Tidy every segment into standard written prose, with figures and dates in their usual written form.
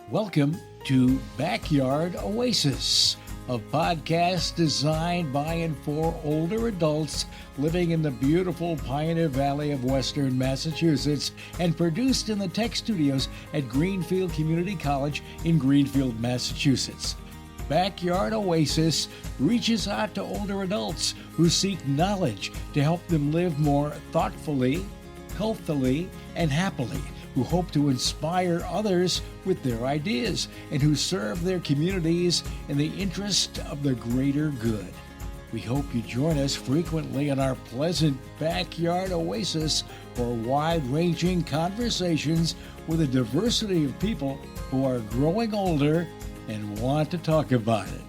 Welcome to Backyard Oasis, a podcast designed by and for older adults living in the beautiful Pioneer Valley of Western Massachusetts and produced in the tech studios at Greenfield Community College in Greenfield, Massachusetts. Backyard Oasis reaches out to older adults who seek knowledge to help them live more thoughtfully, healthily, and happily, who hope to inspire others with their ideas, and who serve their communities in the interest of the greater good. We hope you join us frequently in our pleasant Backyard Oasis for wide-ranging conversations with a diversity of people who are growing older and want to talk about it.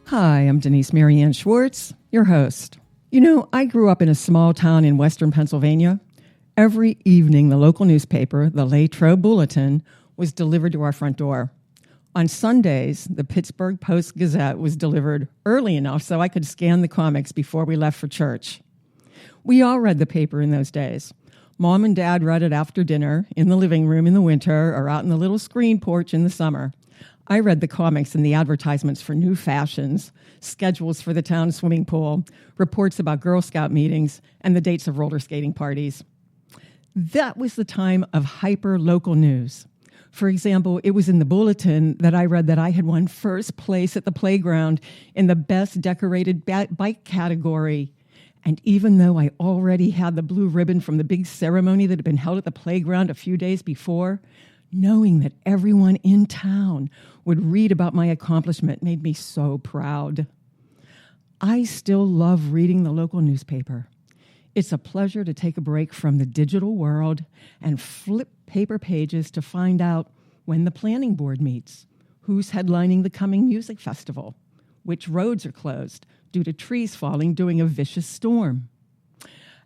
Hi, I'm Denise Marianne Schwartz, your host. You know, I grew up in a small town in western Pennsylvania. Every evening, the local newspaper, the Latrobe Bulletin, was delivered to our front door. On Sundays, the Pittsburgh Post-Gazette was delivered early enough so I could scan the comics before we left for church. We all read the paper in those days. Mom and Dad read it after dinner, in the living room in the winter, or out in the little screen porch in the summer. I read the comics and the advertisements for new fashions, schedules for the town swimming pool, reports about Girl Scout meetings, and the dates of roller skating parties. That was the time of hyper-local news. For example, it was in the bulletin that I read that I had won first place at the playground in the best decorated bike category. And even though I already had the blue ribbon from the big ceremony that had been held at the playground a few days before, knowing that everyone in town would read about my accomplishment made me so proud. I still love reading the local newspaper. It's a pleasure to take a break from the digital world and flip paper pages to find out when the planning board meets, who's headlining the coming music festival, which roads are closed due to trees falling during a vicious storm.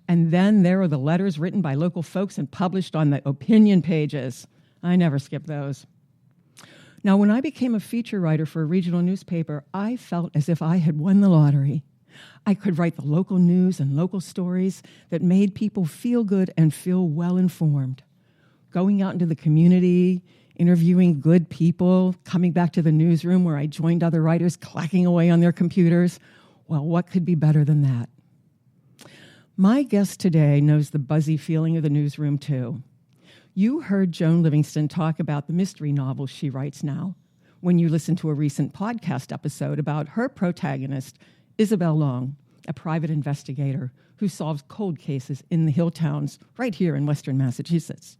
And then there are the letters written by local folks and published on the opinion pages. I never skip those. Now, when I became a feature writer for a regional newspaper, I felt as if I had won the lottery. I could write the local news and local stories that made people feel good and feel well-informed. Going out into the community, interviewing good people, coming back to the newsroom where I joined other writers clacking away on their computers. Well, what could be better than that? My guest today knows the buzzy feeling of the newsroom, too. You heard Joan Livingston talk about the mystery novels she writes now when you listened to a recent podcast episode about her protagonist, Isabel Long, a private investigator who solves cold cases in the hill towns right here in western Massachusetts.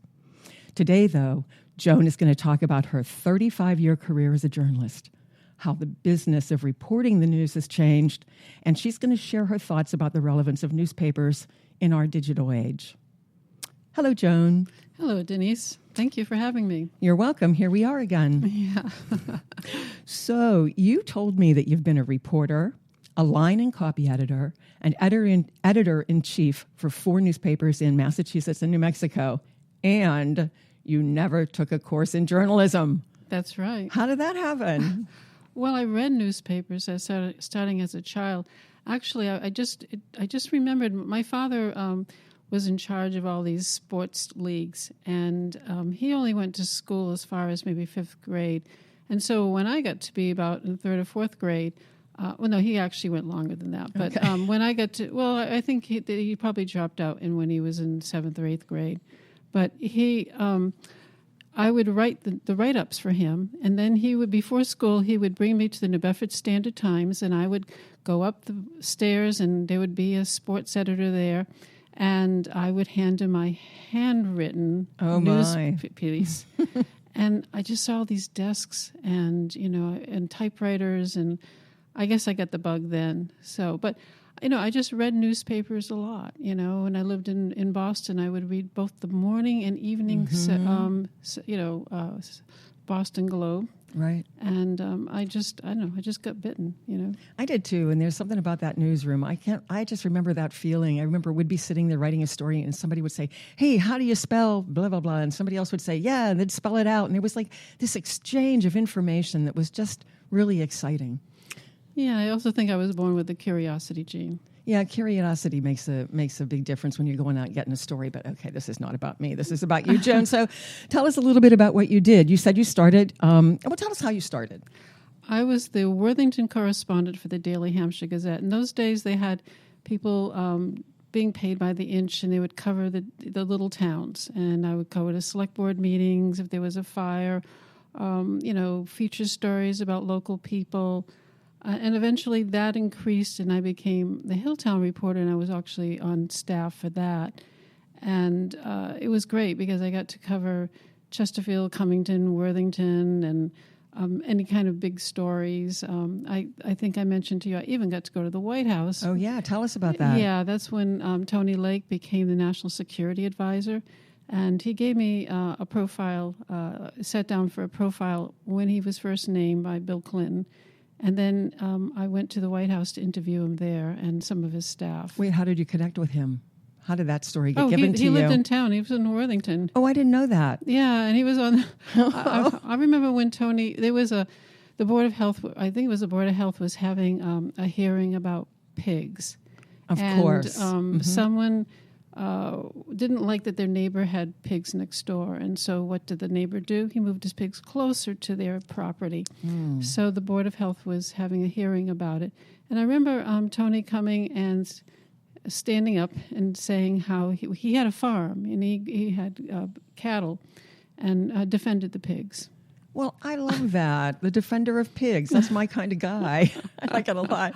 Today, though, Joan is going to talk about her 35-year career as a journalist, how the business of reporting the news has changed, and she's going to share her thoughts about the relevance of newspapers in our digital age. Hello, Joan. Hello, Denise. Thank you for having me. You're welcome. Here we are again. Yeah. So you told me that you've been a reporter, a line and copy editor, and editor-in-chief for 4 newspapers in Massachusetts and New Mexico, and you never took a course in journalism. That's right. How did that happen? Well, I read newspapers starting as a child. Actually, I just remembered my father was in charge of all these sports leagues, and he only went to school as far as maybe 5th grade. And so when I got to be about in 3rd or 4th grade, well, no, he actually went longer than that. But okay. When I got to, well, I think he probably dropped out when he was in 7th or 8th grade. But I would write the write-ups for him, and then he would, before school, he would bring me to the New Bedford Standard Times, and I would go up the stairs, and there would be a sports editor there, and I would hand him my handwritten news piece. And I just saw all these desks and, and typewriters, and I guess I got the bug then. So, but, I just read newspapers a lot, When I lived in Boston, I would read both the morning and evening, Boston Globe. Right. And I just got bitten, I did too, and there's something about that newsroom. I just remember that feeling. I remember we'd be sitting there writing a story, and somebody would say, "Hey, how do you spell blah, blah, blah?" And somebody else would say, "Yeah," and they'd spell it out. And there was like this exchange of information that was just really exciting. Yeah, I also think I was born with the curiosity gene. Yeah, curiosity makes a big difference when you're going out and getting a story. But okay, this is not about me. This is about you, Joan. So tell us a little bit about what you did. You said you started. Well, tell us how you started. I was the Worthington correspondent for the Daily Hampshire Gazette. In those days, they had people being paid by the inch, and they would cover the little towns. And I would go to select board meetings if there was a fire, feature stories about local people. And eventually that increased, and I became the Hilltown reporter, and I was actually on staff for that. And it was great because I got to cover Chesterfield, Cummington, Worthington, and any kind of big stories. I think I mentioned to you, I even got to go to the White House. Oh, yeah. Tell us about that. Yeah, that's when Tony Lake became the National Security Advisor. And he gave me a profile, sat down for a profile when he was first named by Bill Clinton. And then I went to the White House to interview him there and some of his staff. Wait, how did you connect with him? How did that story get given to you? He lived in town. He was in Worthington. Oh, I didn't know that. Yeah, and he was on. I remember when Tony. There was the Board of Health. I think it was the Board of Health was having a hearing about pigs. Of course. Someone didn't like that their neighbor had pigs next door, and so what did the neighbor do? He moved his pigs closer to their property. So the Board of Health was having a hearing about it, and I remember Tony coming and standing up and saying how he had a farm and he had cattle and defended the pigs. Well, I love that. The defender of pigs. That's my kind of guy. I like it a lot.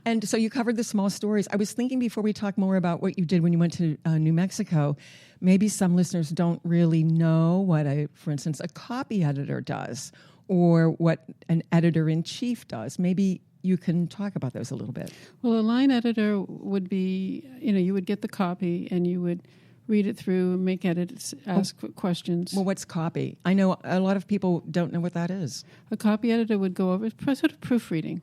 And so you covered the small stories. I was thinking before we talk more about what you did when you went to New Mexico, maybe some listeners don't really know what, for instance, a copy editor does or what an editor-in-chief does. Maybe you can talk about those a little bit. Well, a line editor would be, you would get the copy and you would read it through, make edits, ask questions. Well, what's copy? I know a lot of people don't know what that is. A copy editor would go over sort of proofreading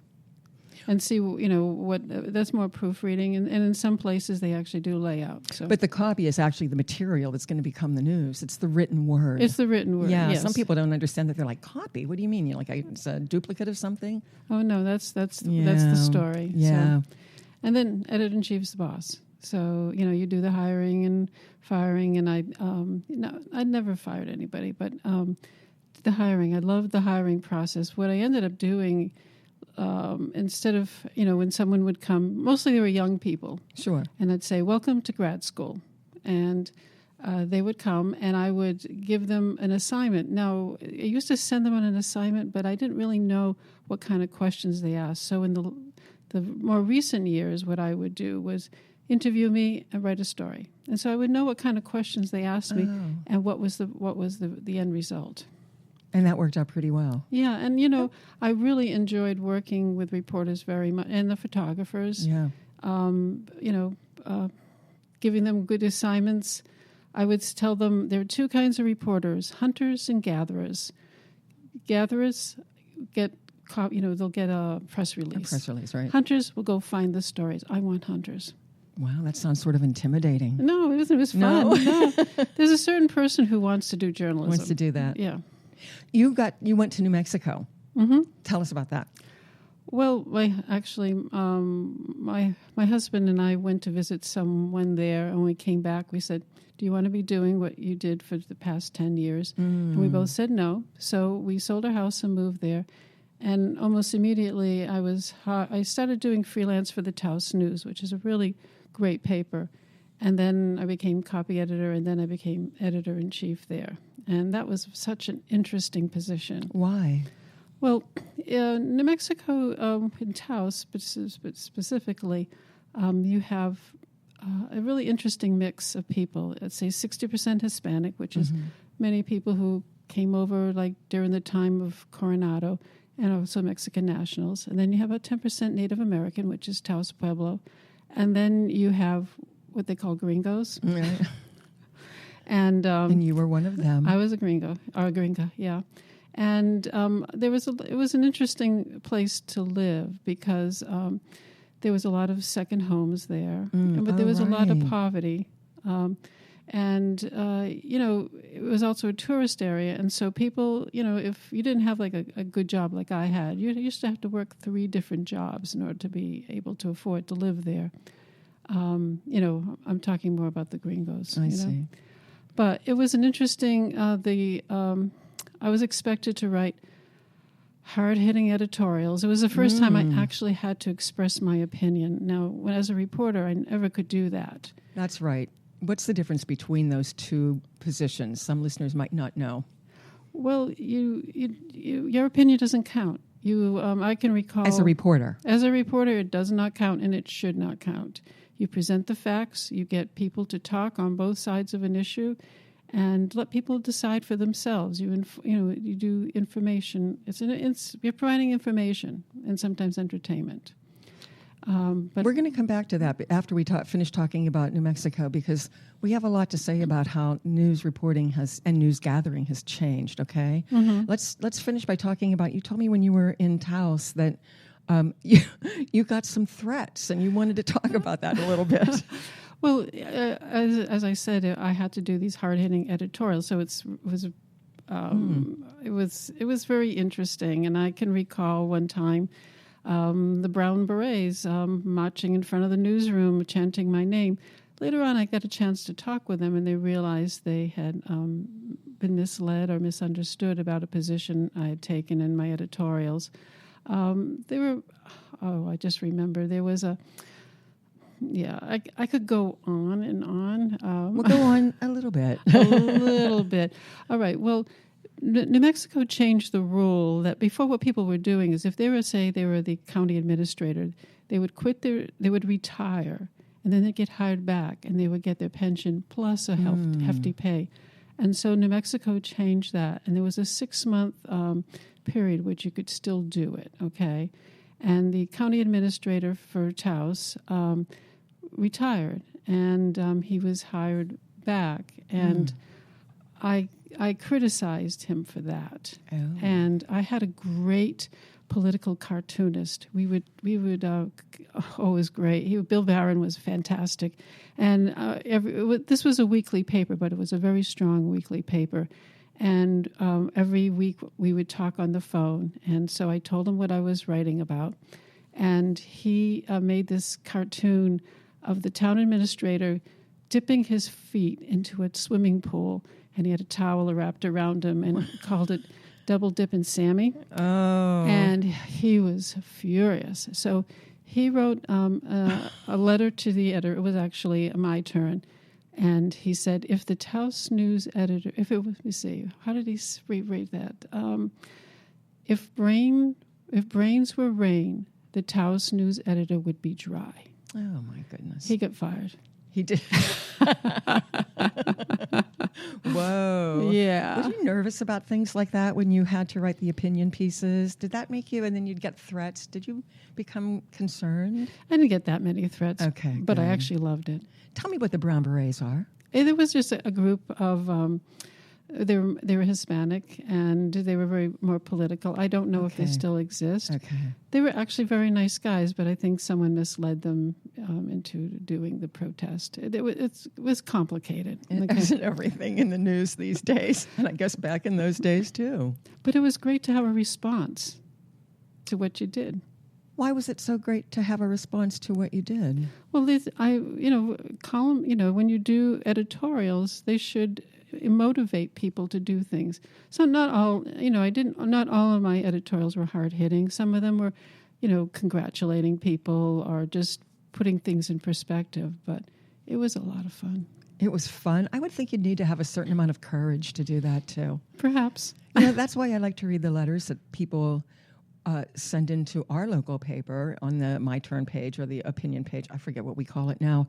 and see, what that's more proofreading. And in some places they actually do layout. So. But the copy is actually the material that's going to become the news. It's the written word. It's the written word, yeah. Yes. Some people don't understand that. They're like, copy? What do you mean? It's a duplicate of something? Oh, no, that's the story. Yeah. So, and then editor-in-chief is the boss. So, you do the hiring and firing, and I'd never fired anybody, but the hiring, I loved the hiring process. What I ended up doing, instead of, when someone would come, mostly they were young people. Sure. And I'd say, welcome to grad school. And they would come, and I would give them an assignment. Now, I used to send them on an assignment, but I didn't really know what kind of questions they asked. So in the more recent years, what I would do was interview me and write a story. And so I would know what kind of questions they asked me and what was the end result. And that worked out pretty well. Yeah, and I really enjoyed working with reporters very much, and the photographers. Yeah. Giving them good assignments. I would tell them there are two kinds of reporters: hunters and gatherers. Gatherers get, they'll get a press release. A press release, right? Hunters will go find the stories. I want hunters. Wow, that sounds sort of intimidating. No, it wasn't. It was fun. No. There's a certain person who wants to do journalism. Wants to do that. Yeah. You went to New Mexico. Mm-hmm. Tell us about that. Well, my husband and I went to visit someone there, and when we came back, we said, do you want to be doing what you did for the past 10 years? And we both said no. So we sold our house and moved there. And almost immediately, I started doing freelance for the Taos News, which is a really great paper. And then I became copy editor, and then I became editor-in-chief there. And that was such an interesting position. Why? Well, New Mexico, in Taos specifically, you have a really interesting mix of people. Let's say 60% Hispanic, which is many people who came over like during the time of Coronado, and also Mexican nationals. And then you have about 10% Native American, which is Taos Pueblo. And then you have what they call gringos. Right. And you were one of them. I was a gringa, yeah. And it was an interesting place to live because there was a lot of second homes there, but there was a lot of poverty. And, it was also a tourist area. And so people, if you didn't have like a good job like I had, you used to have to work 3 different jobs in order to be able to afford to live there. I'm talking more about the gringos. I see. But it was an interesting, I was expected to write hard-hitting editorials. It was the first time I actually had to express my opinion. Now, as a reporter, I never could do that. That's right. What's the difference between those two positions? Some listeners might not know. Well, your opinion doesn't count. I can recall... As a reporter, it does not count, and it should not count. You present the facts, you get people to talk on both sides of an issue, and let people decide for themselves. You do information. You're providing information and sometimes entertainment. But we're going to come back to that after we finish talking about New Mexico, because we have a lot to say about how news reporting and news gathering has changed. Okay, let's finish by talking about. You told me when you were in Taos that you got some threats, and you wanted to talk about that a little bit. Well, as I said, I had to do these hard-hitting editorials, so it was very interesting. And I can recall one time the Brown Berets marching in front of the newsroom, chanting my name. Later on, I got a chance to talk with them, and they realized they had been misled or misunderstood about a position I had taken in my editorials. I just remember there was I could go on and on. We'll go on a little bit. A little bit. All right. Well, New Mexico changed the rule that before what people were doing is if they were the county administrator, they would they would retire, and then they'd get hired back, and they would get their pension plus a hefty pay. And so New Mexico changed that, and there was a 6-month period which you could still do it, okay? And the county administrator for Taos retired, and he was hired back, and I criticized him for that. Oh. And I had a great political cartoonist. We would it was great. Bill Barron was fantastic, and this was a weekly paper, but it was a very strong weekly paper. And every week we would talk on the phone, and so I told him what I was writing about, and he made this cartoon of the town administrator dipping his feet into a swimming pool, and he had a towel wrapped around him and called it Double Dippin' Sammy. Oh. And he was furious. So he wrote a letter to the editor. It was actually my turn. And he said, if the Taos News editor, let me see, how did he reread that? If brains were rain, the Taos News editor would be dry. Oh, my goodness. He got fired. He did. Whoa. Yeah. Were you nervous about things like that when you had to write the opinion pieces? Did that make you, and then you'd get threats? Did you become concerned? I didn't get that many threats. Okay. But good. I actually loved it. Tell me what the Brown Berets are. There was just a group of, they were Hispanic, and they were very more political. I don't know if they still exist. Okay. They were actually very nice guys, but I think someone misled them into doing the protest. It was complicated. Isn't everything in the news these days? And I guess back in those days, too. But it was great to have a response to what you did. Why was it so great to have a response to what you did? Well, when you do editorials, they should motivate people to do things. So not all of my editorials were hard hitting. Some of them were, congratulating people or just putting things in perspective. But it was a lot of fun. It was fun. I would think you'd need to have a certain amount of courage to do that too. Perhaps. That's why I like to read the letters that people send into our local paper on the My Turn page or the opinion page. I forget what we call it now.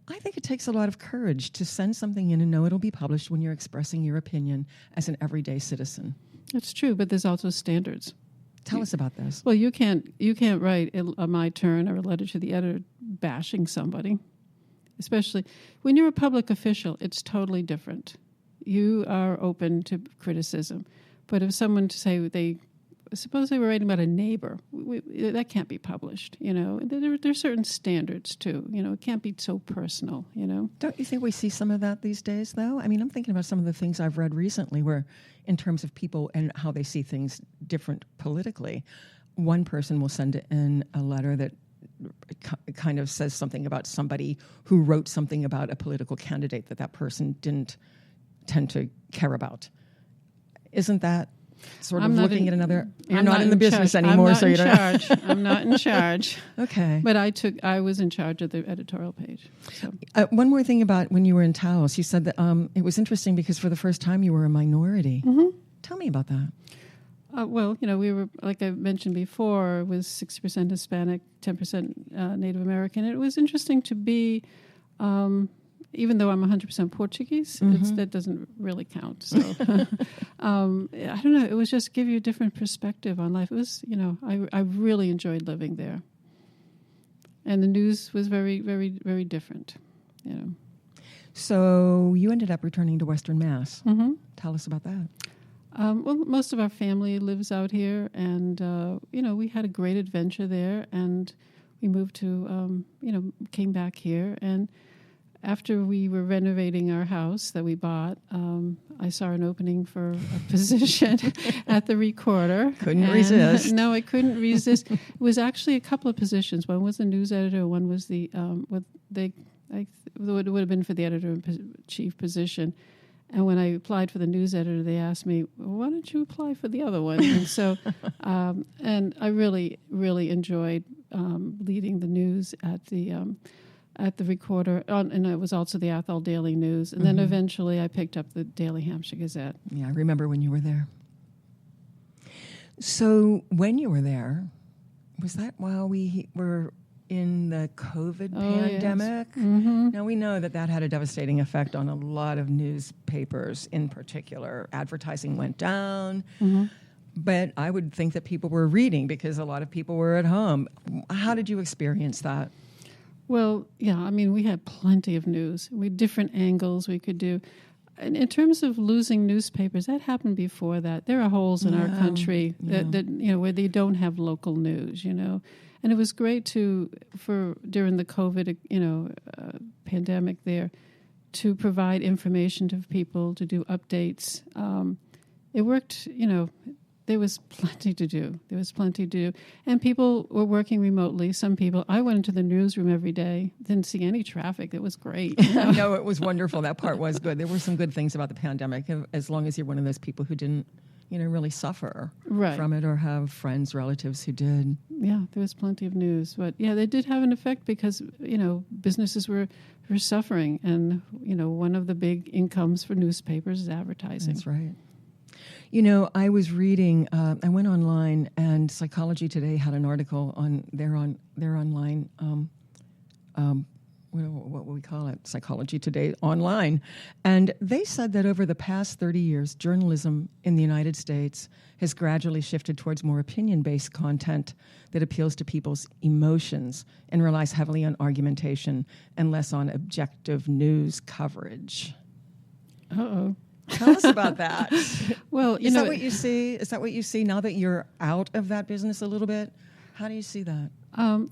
I think it takes a lot of courage to send something in and know it'll be published when you're expressing your opinion as an everyday citizen. That's true, but there's also standards. Tell us about this. Well, you can't write a My Turn or a letter to the editor bashing somebody, especially when you're a public official. It's totally different. You are open to criticism, but if someone to say they suppose they were writing about a neighbor. That can't be published, There's certain standards, too. It can't be so personal, Don't you think we see some of that these days, though? I mean, I'm thinking about some of the things I've read recently where, in terms of people and how they see things different politically, one person will send in a letter that kind of says something about somebody who wrote something about a political candidate that person didn't tend to care about. Isn't that sort of looking at another? You're not in the business anymore, so you don't. I'm not in charge. Okay, but I was in charge of the editorial page. So. One more thing about when you were in Taos, you said that it was interesting because for the first time you were a minority. Mm-hmm. Tell me about that. Well, we were, like I mentioned before, was 60% Hispanic, 10% Native American. It was interesting to be, even though I'm 100% Portuguese, that doesn't really count. So, I don't know. It was just give you a different perspective on life. It was, I really enjoyed living there. And the news was very, very, very different, So you ended up returning to Western Mass. Mm-hmm. Tell us about that. Well, most of our family lives out here, and, we had a great adventure there, and we moved to, came back here. And after we were renovating our house that we bought, I saw an opening for a position at the Recorder. Couldn't resist. No, I couldn't resist. It was actually a couple of positions. One was the news editor, one was the, it would have been for the editor-in-chief position. And when I applied for the news editor, they asked me, well, why don't you apply for the other one? And so, and I really, really enjoyed leading the news at the Recorder, and it was also the Athol Daily News. And then eventually I picked up the Daily Hampshire Gazette. Yeah, I remember when you were there. So when you were there, was that while we were in the COVID pandemic? Yes. Mm-hmm. Now, we know that had a devastating effect on a lot of newspapers in particular. Advertising went down, but I would think that people were reading because a lot of people were at home. How did you experience that? Well, yeah, I mean, we had plenty of news. We had different angles we could do. And in terms of losing newspapers, that happened before that. There are holes in our country that where they don't have local news, And it was great for during the COVID, pandemic there, to provide information to people, to do updates. It worked, there was plenty to do. And people were working remotely. Some people, I went into the newsroom every day, didn't see any traffic. It was great. No, it was wonderful. That part was good. There were some good things about the pandemic, as long as you're one of those people who didn't really suffer from it or have friends, relatives who did. Yeah, there was plenty of news. But, yeah, they did have an effect because, businesses were suffering. And, one of the big incomes for newspapers is advertising. That's right. I was reading, I went online, and Psychology Today had an article on their online, what would we call it? Psychology Today online. And they said that over the past 30 years, journalism in the United States has gradually shifted towards more opinion-based content that appeals to people's emotions and relies heavily on argumentation and less on objective news coverage. Uh-oh. Tell us about that. Well, is that what you see? Is that what you see now that you're out of that business a little bit? How do you see that?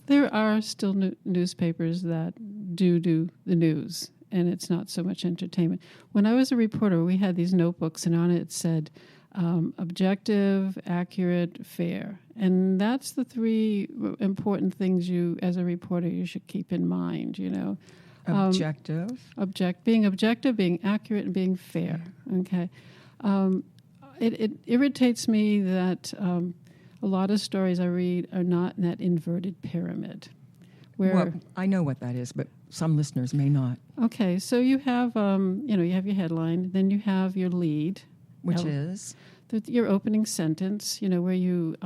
There are still newspapers that do the news, and it's not so much entertainment. When I was a reporter, we had these notebooks, and on it said objective, accurate, fair. And that's the three important things as a reporter, you should keep in mind, Objective? Being objective, being accurate, and being fair. Okay. It irritates me that a lot of stories I read are not in that inverted pyramid. Well, I know what that is, but some listeners may not. Okay, so you have, you have your headline, then you have your lead, which is your opening sentence. Where you,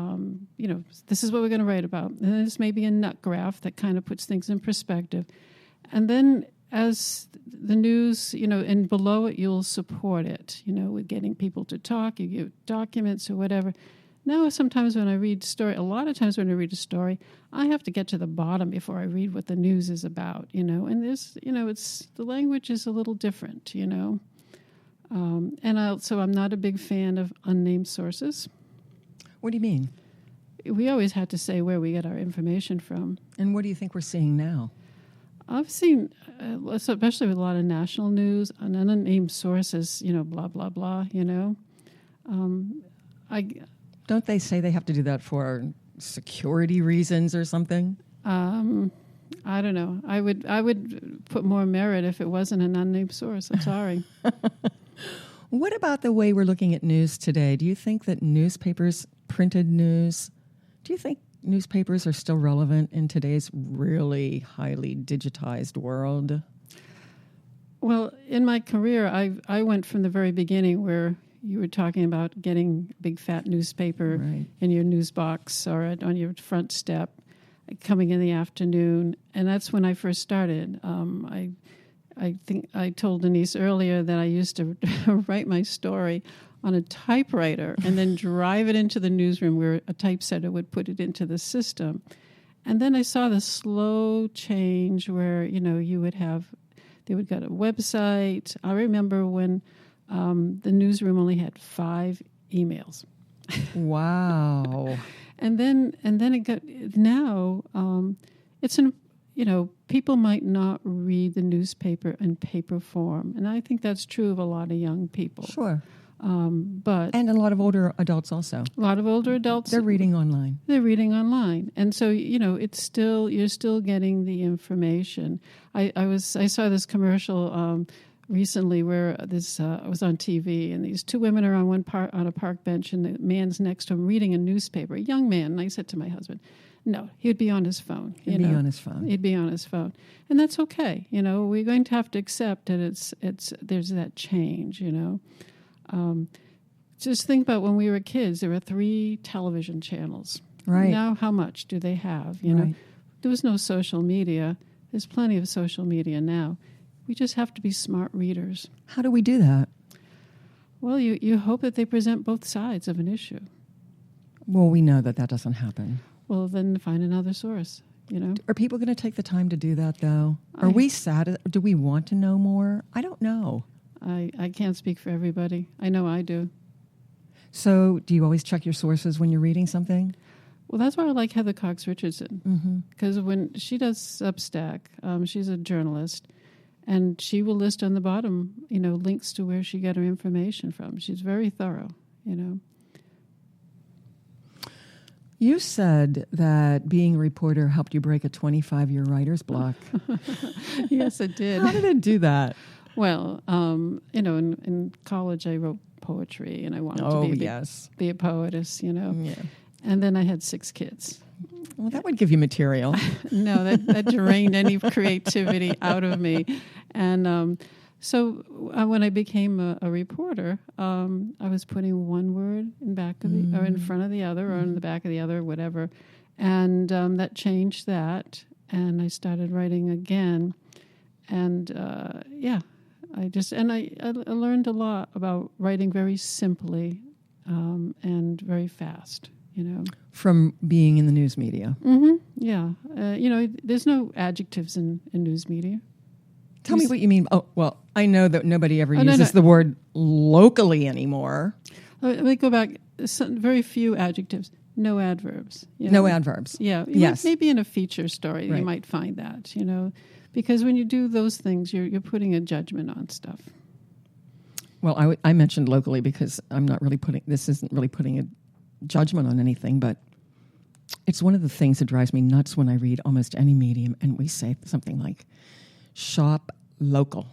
this is what we're going to write about, and then this may be a nut graph that kind of puts things in perspective. And then as the news, and below it, you'll support it, with getting people to talk, you give documents or whatever. Now, sometimes when I read a lot of times when I read a story, I have to get to the bottom before I read what the news is about, and there's, the language is a little different, and I'm not a big fan of unnamed sources. What do you mean? We always had to say where we get our information from. And what do you think we're seeing now? I've seen, especially with a lot of national news, and unnamed sources, blah, blah, blah, Don't they say they have to do that for security reasons or something? I don't know. I would put more merit if it wasn't an unnamed source. I'm sorry. What about the way we're looking at news today? Do you think that newspapers, printed news, do you think newspapers are still relevant in today's really highly digitized world? Well, in my career, I went from the very beginning where you were talking about getting a big fat newspaper Right. in your news box or on your front step, coming in the afternoon, and that's when I first started. I think I told Denise earlier that I used to write my story on a typewriter and then drive it into the newsroom where a typesetter would put it into the system. And then I saw the slow change where, they would get a website. I remember when the newsroom only had 5 emails. Wow. And then it got, now it's people might not read the newspaper in paper form. And I think that's true of a lot of young people. Sure. But And a lot of older adults also. a lot of older adults, They're reading online. they're reading online. And so, it's still, you're still getting the information. I saw this commercial recently where I was on TV, and these 2 women are on a park bench, and the man's next to him reading a newspaper, a young man. And I said to my husband, no, he would be on his phone. He'd be on his phone. He'd be on his phone. And that's okay. We're going to have to accept that there's that change, Just think about when we were kids, there were 3 television channels. Right. Now, how much do they have? Right. There was no social media. There's plenty of social media now. We just have to be smart readers. How do we do that? Well, you hope that they present both sides of an issue. Well, we know that doesn't happen. Well, then find another source, Are people going to take the time to do that, though? Are we sad? Do we want to know more? I don't know. I can't speak for everybody. I know I do. So do you always check your sources when you're reading something? Well, that's why I like Heather Cox Richardson. Because when she does Substack, she's a journalist, and she will list on the bottom, links to where she got her information from. She's very thorough, You said that being a reporter helped you break a 25-year writer's block. Yes, it did. How did it do that? Well, in college I wrote poetry, and I wanted to be a poetess, Yeah. And then I had 6 kids. Well, that would give you material. No, that drained any creativity out of me. And so when I became a reporter, I was putting one word in back of the, or in front of the other, or in the back of the other, whatever. And that changed that, and I started writing again. And I learned a lot about writing very simply and very fast. From being in the news media. Mm-hmm. Yeah. There's no adjectives in news media. Tell me what you mean. Oh, well, I know that nobody ever uses the word locally anymore. Let me go back. Very few adjectives. No adverbs. No adverbs. Yeah. Yes. Maybe in a feature story you might find that, because when you do those things, you're putting a judgment on stuff. Well, I mentioned locally because this isn't really putting a judgment on anything, but it's one of the things that drives me nuts when I read almost any medium and we say something like, shop local.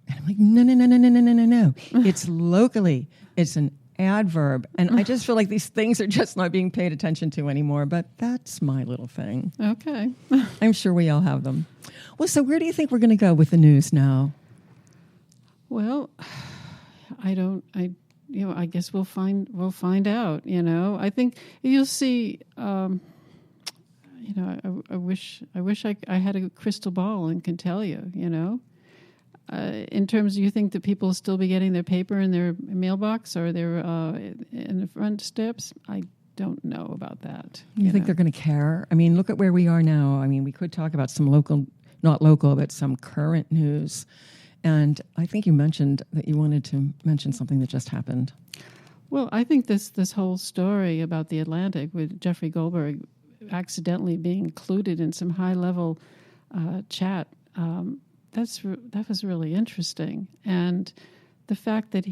And I'm like, no. It's locally. It's an adverb. And I just feel like these things are just not being paid attention to anymore, but that's my little thing. Okay. I'm sure we all have them. Well, so where do you think we're going to go with the news now? Well, I guess we'll find out, I think you'll see, I wish I had a crystal ball and can tell you, in terms of, you think that people will still be getting their paper in their mailbox or their in the front steps? I don't know about that. You think they're going to care? I mean, look at where we are now. I mean, we could talk about some not local, but some current news. And I think you mentioned that you wanted to mention something that just happened. Well, I think this whole story about the Atlantic with Jeffrey Goldberg accidentally being included in some high-level chat, that was really interesting. And the fact that,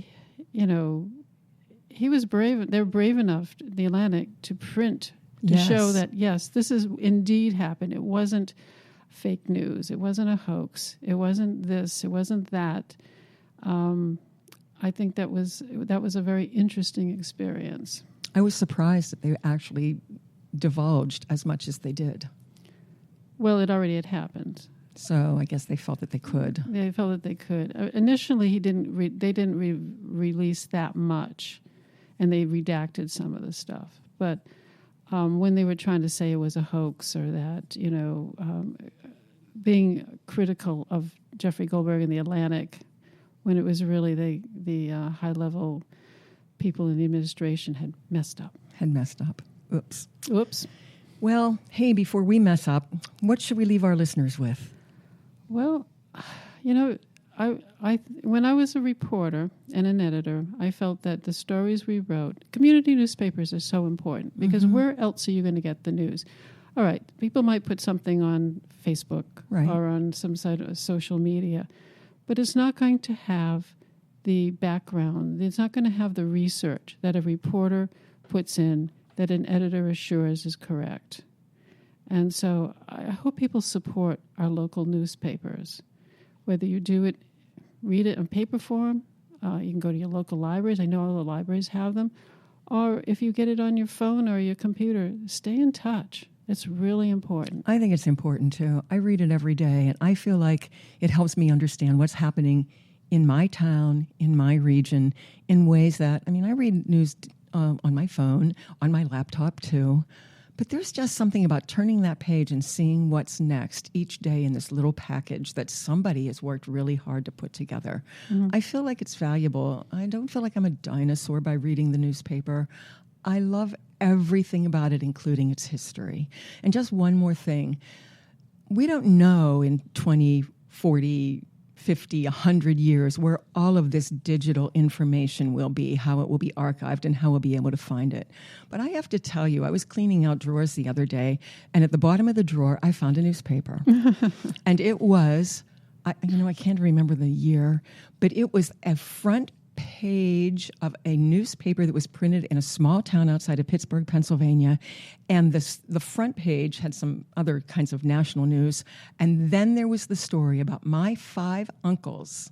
he was brave, they're brave enough, the Atlantic, to print, to show that, yes, this is indeed happened. It wasn't fake news. It wasn't a hoax. It wasn't this. It wasn't that. I think that was a very interesting experience. I was surprised that they actually divulged as much as they did. Well, it already had happened. So I guess they felt that they could. They felt that they could. Initially, they didn't release that much, and they redacted some of the stuff. But when they were trying to say it was a hoax or that, being critical of Jeffrey Goldberg and the Atlantic, when it was really the high-level people in the administration had messed up. Oops. Well, hey, before we mess up, what should we leave our listeners with? Well, I when I was a reporter and an editor, I felt that the stories we wrote, community newspapers are so important because where else are you going to get the news? All right, people might put something on Facebook or on some side of social media, but it's not going to have the background. It's not going to have the research that a reporter puts in that an editor assures is correct. And so I hope people support our local newspapers, whether you read it in paper form, you can go to your local libraries. I know all the libraries have them. Or if you get it on your phone or your computer, stay in touch. It's really important. I think it's important, too. I read it every day, and I feel like it helps me understand what's happening in my town, in my region, in ways that, I read news on my phone, on my laptop, too. But there's just something about turning that page and seeing what's next each day in this little package that somebody has worked really hard to put together. I feel like it's valuable. I don't feel like I'm a dinosaur by reading the newspaper. I love everything about it, including its history. And just one more thing. We don't know in 20, 40, 50, 100 years where all of this digital information will be, how it will be archived, and how we'll be able to find it. But I have to tell you, I was cleaning out drawers the other day, and at the bottom of the drawer, I found a newspaper. And it was, I can't remember the year, but it was a front page of a newspaper that was printed in a small town outside of Pittsburgh, Pennsylvania, and the front page had some other kinds of national news, and then there was the story about my 5 uncles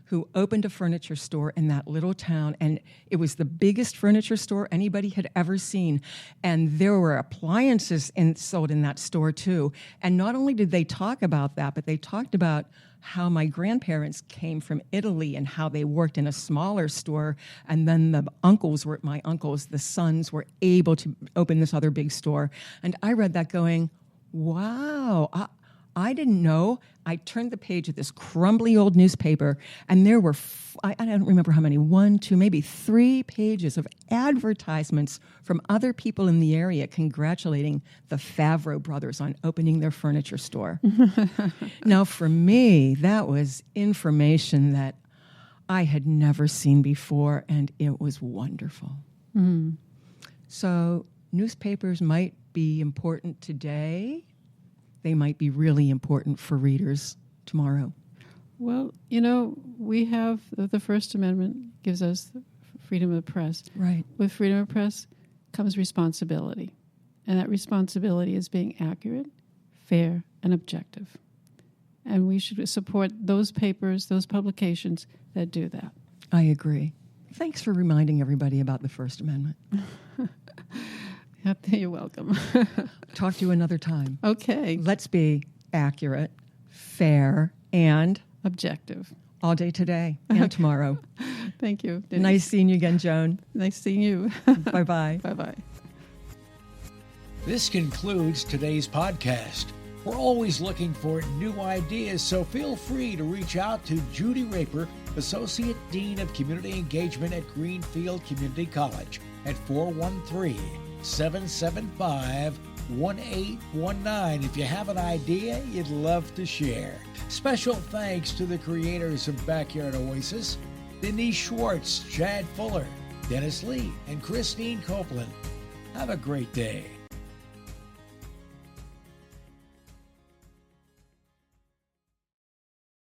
who opened a furniture store in that little town, and it was the biggest furniture store anybody had ever seen, and there were appliances sold in that store too. And not only did they talk about that, but they talked about how my grandparents came from Italy and how they worked in a smaller store, and then my uncles, the sons, were able to open this other big store. And I read that going, wow, I didn't know. I turned the page of this crumbly old newspaper, and there were, I don't remember how many, 1, 2, maybe 3 pages of advertisements from other people in the area congratulating the Favreau brothers on opening their furniture store. Now, for me, that was information that I had never seen before, and it was wonderful. So newspapers might be important today. They might be really important for readers tomorrow. Well, we have the First Amendment gives us freedom of the press. Right. With freedom of press comes responsibility. And that responsibility is being accurate, fair, and objective. And we should support those papers, those publications that do that. I agree. Thanks for reminding everybody about the First Amendment. You're welcome. Talk to you another time. Okay. Let's be accurate, fair, and objective. All day today and tomorrow. Thank you, Denise. Nice seeing you again, Joan. Nice seeing you. Bye-bye. Bye-bye. This concludes today's podcast. We're always looking for new ideas, so feel free to reach out to Judy Raper, Associate Dean of Community Engagement at Greenfield Community College, at 413-775-1819. If you have an idea you'd love to share. Special thanks to the creators of Backyard Oasis, Denise Schwartz, Chad Fuller, Dennis Lee, and Christine Copeland. Have a great day.